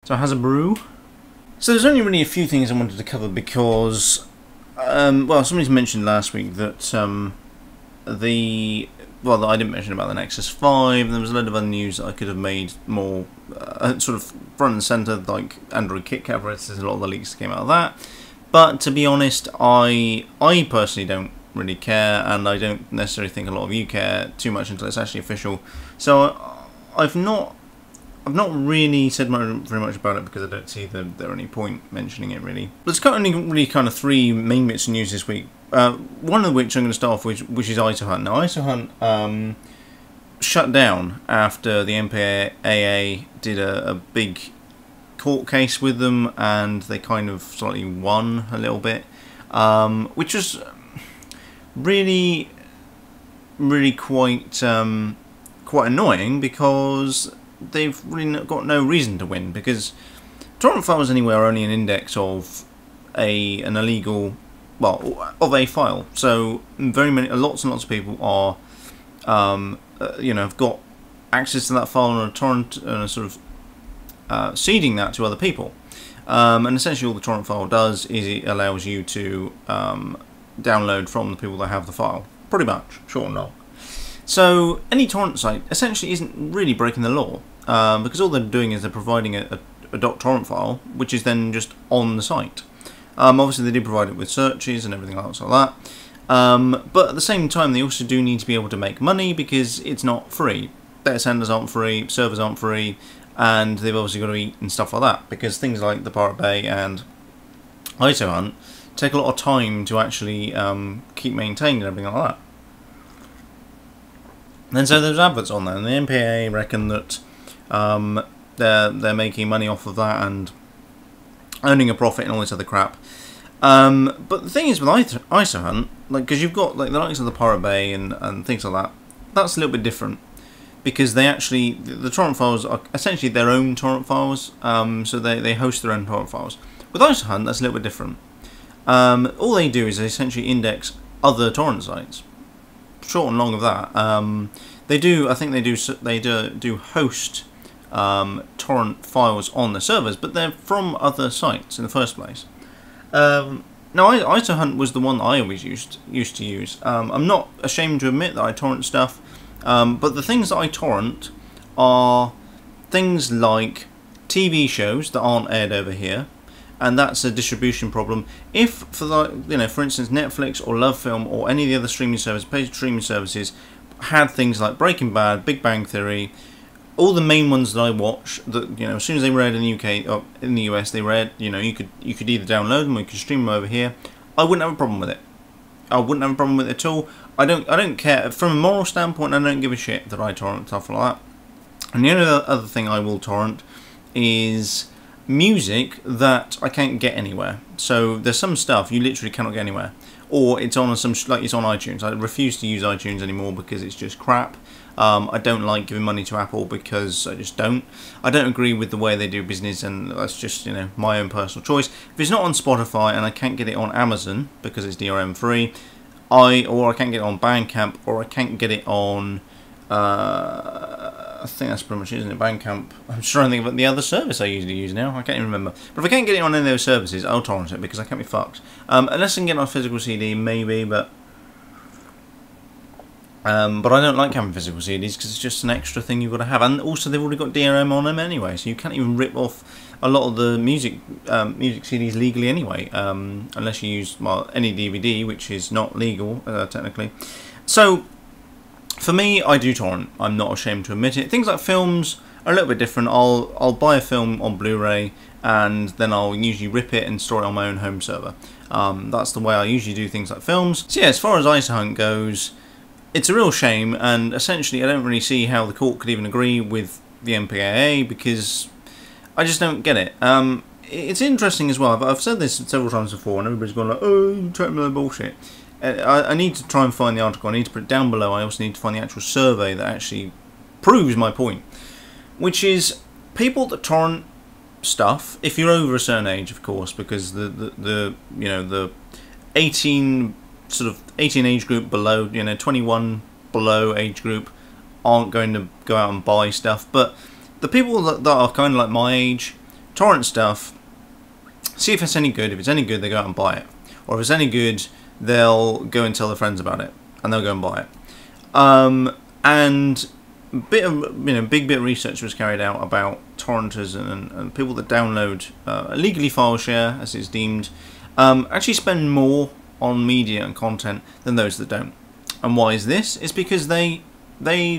So how's a brew? So there's only really a few things I wanted to cover because, well, somebody's mentioned last week that that I didn't mention about the Nexus 5. There was a load of other news that I could have made more sort of front and centre, like Android KitKat. There's a lot of the leaks that came out of that. But to be honest, I personally don't really care, and I don't necessarily think a lot of you care too much until it's actually official. So I've not really said very much about it because I don't see there any point mentioning it really. There's only really kind of three main bits of news this week. One of which I'm going to start off with, which is ISOHunt. Now ISOHunt shut down after the MPAA did a big court case with them, and they kind of slightly won a little bit, which was really quite annoying because they've really got no reason to win, because torrent files anyway are only an index of an illegal, well, of a file. So lots and lots of people are, have got access to that file on a torrent and are sort of seeding that to other people. And essentially all the torrent file does is it allows you to download from the people that have the file, pretty much, short and long. So any torrent site essentially isn't really breaking the law, because all they're doing is they're providing a .torrent file, which is then just on the site. Obviously they do provide it with searches and everything else like that, but at the same time they also do need to be able to make money, because it's not free. Data centers aren't free, servers aren't free, and they've obviously got to eat and stuff like that, because things like the Pirate Bay and ISOHunt take a lot of time to actually keep maintained and everything like that. And so there's adverts on there, and the MPAA reckon that they're making money off of that and earning a profit and all this other crap. But the thing is with ISOHunt, like, because you've got like the likes of the Pirate Bay and things like that, that's a little bit different, because they actually, the torrent files are essentially their own torrent files, so they host their own torrent files. With ISOHunt, that's a little bit different. All they do is they essentially index other torrent sites. Short and long of that, I think they do host torrent files on the servers, but they're from other sites in the first place. Now, ISOHunt was the one that I always used to use. I'm not ashamed to admit that I torrent stuff, but the things that I torrent are things like TV shows that aren't aired over here, and that's a distribution problem. If, for instance, Netflix or LoveFilm or any of the other streaming services, paid streaming services, had things like Breaking Bad, Big Bang Theory, all the main ones that I watch, that as soon as they were aired in the UK or in the US, they were aired. You could either download them or you could stream them over here. I wouldn't have a problem with it. I wouldn't have a problem with it at all. I don't care from a moral standpoint. I don't give a shit that I torrent stuff like that. And the only other thing I will torrent is music that I can't get anywhere. So there's some stuff you literally cannot get anywhere, or it's on it's on iTunes. I refuse to use iTunes anymore because it's just crap. I don't like giving money to Apple because I just don't. I don't agree with the way they do business, and that's just my own personal choice. If it's not on Spotify and I can't get it on Amazon because it's DRM free, or I can't get it on Bandcamp, or I can't get it on I think that's pretty much it, isn't it? Bandcamp. I'm just trying to think about the other service I usually use now. I can't even remember. But if I can't get it on any of those services, I'll torrent it because I can't be fucked. Unless I can get it on a physical CD, maybe, but I don't like having physical CDs because it's just an extra thing you've got to have. And also, they've already got DRM on them anyway, so you can't even rip off a lot of the music CDs legally anyway, unless you use any DVD, which is not legal technically. So for me, I do torrent. I'm not ashamed to admit it. Things like films are a little bit different. I'll buy a film on Blu-ray and then I'll usually rip it and store it on my own home server. That's the way I usually do things like films. So yeah, as far as ISOHunt goes, it's a real shame, and essentially I don't really see how the court could even agree with the MPAA because I just don't get it. It's interesting as well. I've said this several times before, and everybody's gone like, "Oh, you totally know bullshit." I need to try and find the article. I need to put it down below. I also need to find the actual survey that actually proves my point, which is people that torrent stuff. If you're over a certain age, of course, because the 18 age group below, 21 below age group aren't going to go out and buy stuff. But the people that are kind of like my age torrent stuff, see if it's any good. If it's any good, they go out and buy it. Or if it's any good, they'll go and tell their friends about it, and they'll go and buy it. And big bit of research was carried out about torrenters and people that download illegally file share, as it's deemed, actually spend more on media and content than those that don't. And why is this? It's because they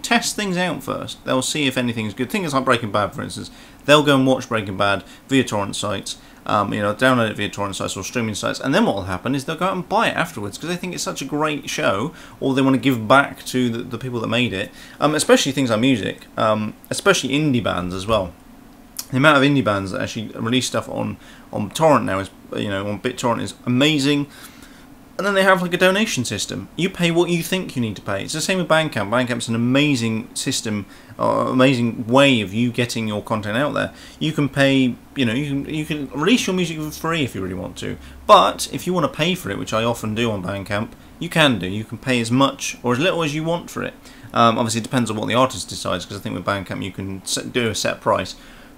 test things out first. They'll see if anything's good. Things like Breaking Bad, for instance. They'll go and watch Breaking Bad via torrent sites, download it via torrent sites or streaming sites, and then what will happen is they'll go out and buy it afterwards because they think it's such a great show, or they want to give back to the people that made it. Especially things like music, especially indie bands as well. The amount of indie bands that actually release stuff on torrent now is, on BitTorrent, is amazing. And then they have like a donation system. You pay what you think you need to pay. It's the same with Bandcamp. Bandcamp's an amazing system, amazing way of you getting your content out there. You can pay, you can release your music for free if you really want to. But if you want to pay for it, which I often do on Bandcamp, you can do. You can pay as much or as little as you want for it. Obviously, it depends on what the artist decides, because I think with Bandcamp you can do a set price.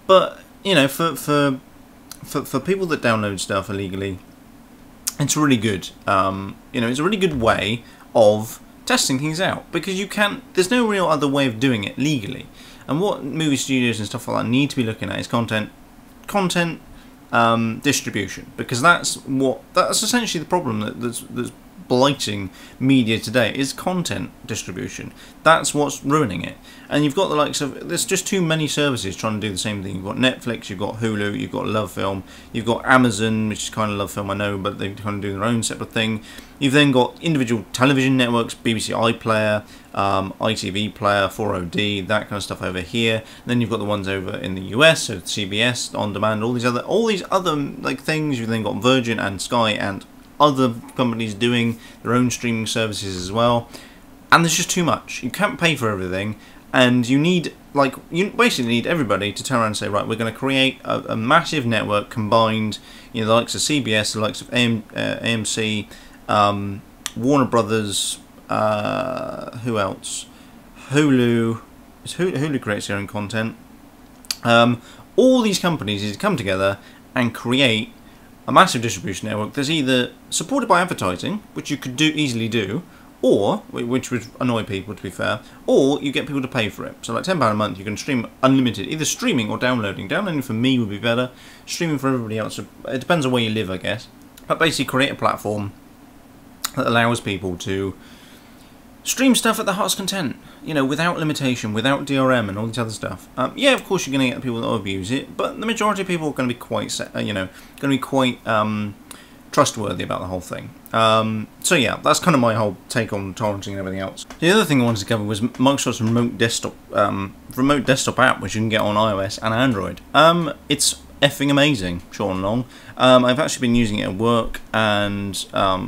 But for people that download stuff illegally, it's really good. It's a really good way of testing things out, because there's no real other way of doing it legally. And what movie studios and stuff like that need to be looking at is content distribution, because that's essentially the problem that's blighting media today, is content distribution. That's what's ruining it. And you've got the likes of, there's just too many services trying to do the same thing. You've got Netflix, you've got Hulu, you've got LoveFilm, you've got Amazon, which is kind of LoveFilm, I know, but they kind of do their own separate thing. You've then got individual television networks, BBC iPlayer, ITV Player, 4OD, that kind of stuff over here. And then you've got the ones over in the US, so CBS On Demand, all these other like things. You've then got Virgin and Sky and other companies doing their own streaming services as well, and there's just too much. You can't pay for everything, and you basically need everybody to turn around and say, right, we're going to create a massive network combined, the likes of CBS, the likes of AMC, Warner Brothers, who else? Hulu. Hulu creates their own content. All these companies need to come together and create a massive distribution network that's either supported by advertising, which you could easily do, or, which would annoy people to be fair, or you get people to pay for it. So like £10 a month, you can stream unlimited, either streaming or downloading. Downloading for me would be better, streaming for everybody else, it depends on where you live, I guess. But basically create a platform that allows people to stream stuff at their heart's content, without limitation, without DRM and all this other stuff. Yeah, of course you're going to get people that abuse it, but the majority of people are going to be quite, trustworthy about the whole thing. So yeah, that's kind of my whole take on torrenting and everything else. The other thing I wanted to cover was Microsoft's remote desktop app, which you can get on iOS and Android. It's effing amazing, short and long. I've actually been using it at work and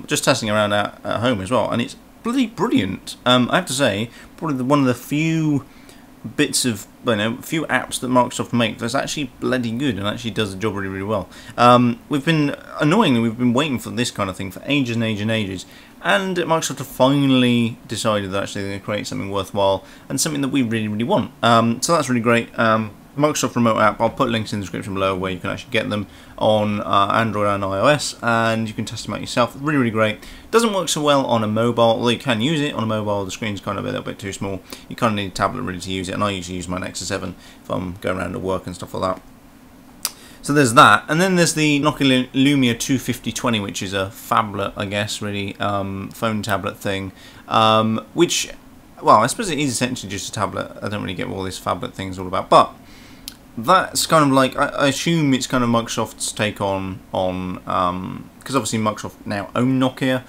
just testing around at home as well, and it's bloody brilliant. I have to say, probably one of the few bits of, few apps that Microsoft make that's actually bloody good and actually does the job really, really well. We've been waiting for this kind of thing for ages and ages and ages, and Microsoft have finally decided that actually they're going to create something worthwhile and something that we really, really want. So that's really great. Microsoft Remote app, I'll put links in the description below where you can actually get them on Android and iOS, and you can test them out yourself. Really, really great. Doesn't work so well on a mobile, although you can use it on a mobile. The screen's kind of a little bit too small. You kind of need a tablet really to use it, and I usually use my Nexus 7 if I'm going around to work and stuff like that. So there's that, and then there's the Nokia Lumia 25020, which is a phablet, I guess, really, phone tablet thing, which, well, I suppose it is essentially just a tablet. I don't really get what all this phablet thing is all about, but that's kind of like, I assume it's kind of Microsoft's take on because obviously Microsoft now own Nokia.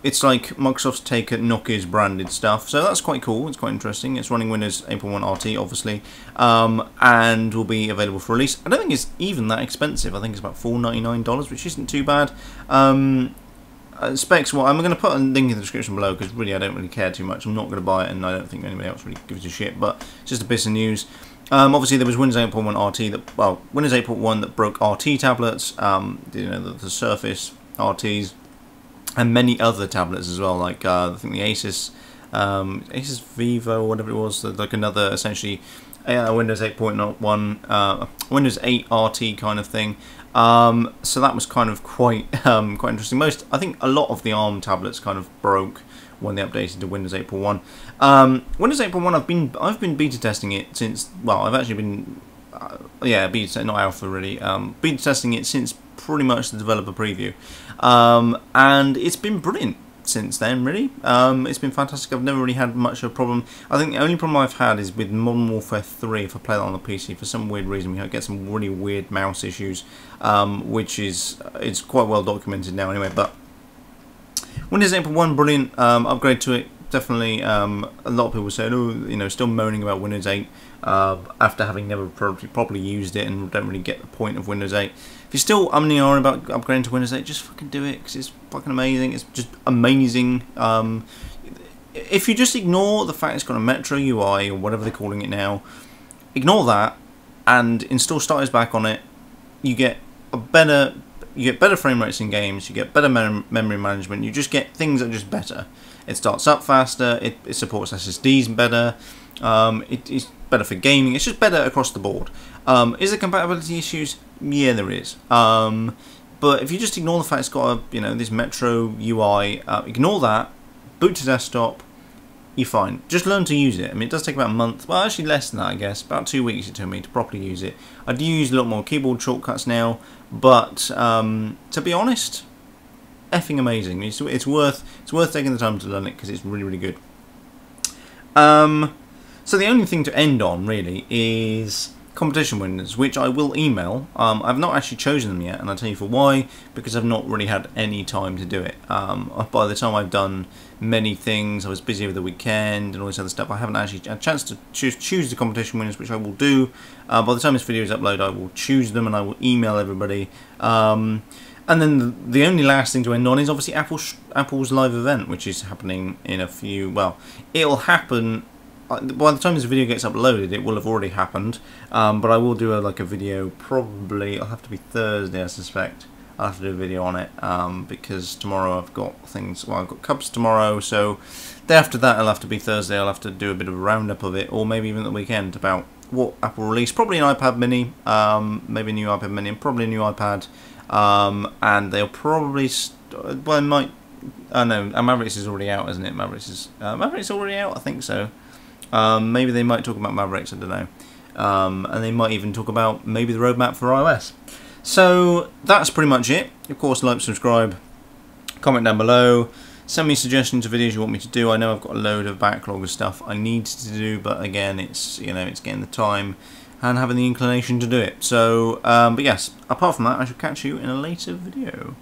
It's like Microsoft's take at Nokia's branded stuff, so that's quite cool. It's quite interesting. It's running Windows 8.1 RT, obviously, and will be available for release. I don't think it's even that expensive. I think it's about $4.99, which isn't too bad. Specs, well, I'm going to put a link in the description below, because really I don't really care too much. I'm not going to buy it, and I don't think anybody else really gives a shit, but it's just a bit of news. Obviously there was Windows 8.1 RT Windows 8.1 that broke RT tablets, the Surface RTs, and many other tablets as well, like I think the Asus Vivo, whatever it was, like another essentially Windows 8.1, Windows 8 RT kind of thing. So that was kind of quite quite interesting. I think a lot of the ARM tablets kind of broke when they updated to Windows 8.1. Windows 8.1, I've been beta testing it since. Well, I've actually been beta, not alpha really. Beta testing it since pretty much the developer preview, and it's been brilliant since then, really. It's been fantastic. I've never really had much of a problem. I think the only problem I've had is with Modern Warfare 3. If I play that on the PC, for some weird reason, we get some really weird mouse issues, which is it's quite well documented now anyway. But Windows 8.1, brilliant. Upgrade to it, definitely. A lot of people said, oh, still moaning about Windows 8 after having never properly used it and don't really get the point of Windows 8. If you're still umming about upgrading to Windows 8, just fucking do it, because it's fucking amazing. It's just amazing. If you just ignore the fact it's got a Metro UI or whatever they're calling it now, ignore that and install Starters Back on it, you get better frame rates in games, you get better memory management, you just get things that are just better. It starts up faster, it supports SSDs better, it's better for gaming, it's just better across the board. Is there compatibility issues? Yeah, there is. But if you just ignore the fact it's got this Metro UI, ignore that, boot to desktop, you're fine. Just learn to use it. I mean, it does take about a month, well actually less than that I guess, about 2 weeks it took me to properly use it. I do use a lot more keyboard shortcuts now, but to be honest, effing amazing. It's worth taking the time to learn it, because it's really, really good. So the only thing to end on really is competition winners, which I will email. I've not actually chosen them yet, and I'll tell you for why, because I've not really had any time to do it. By the time I've done many things, I was busy over the weekend and all this other stuff, I haven't actually had a chance to choose the competition winners, which I will do. By the time this video is uploaded, I will choose them and I will email everybody. And then the only last thing to end on is obviously Apple's live event, which is happening in a few, well, it'll happen by the time this video gets uploaded, it will have already happened, but I will do a video, probably, it'll have to be Thursday I suspect. I'll have to do a video on it, because tomorrow I've got things, well I've got Cubs tomorrow, so day after that it'll have to be Thursday. I'll have to do a bit of a roundup of it, or maybe even the weekend, about what Apple released. Probably an iPad mini, maybe a new iPad mini, and probably a new iPad, and they'll probably, well, it might, I know, Mavericks is already out, isn't it? Mavericks already out, I think so. Maybe they might talk about Mavericks, I don't know. And they might even talk about maybe the roadmap for iOS. So that's pretty much it. Of course, like, subscribe, comment down below, send me suggestions of videos you want me to do. I know I've got a load of backlog of stuff I need to do, but again, it's it's getting the time and having the inclination to do it. So, but yes, apart from that, I shall catch you in a later video.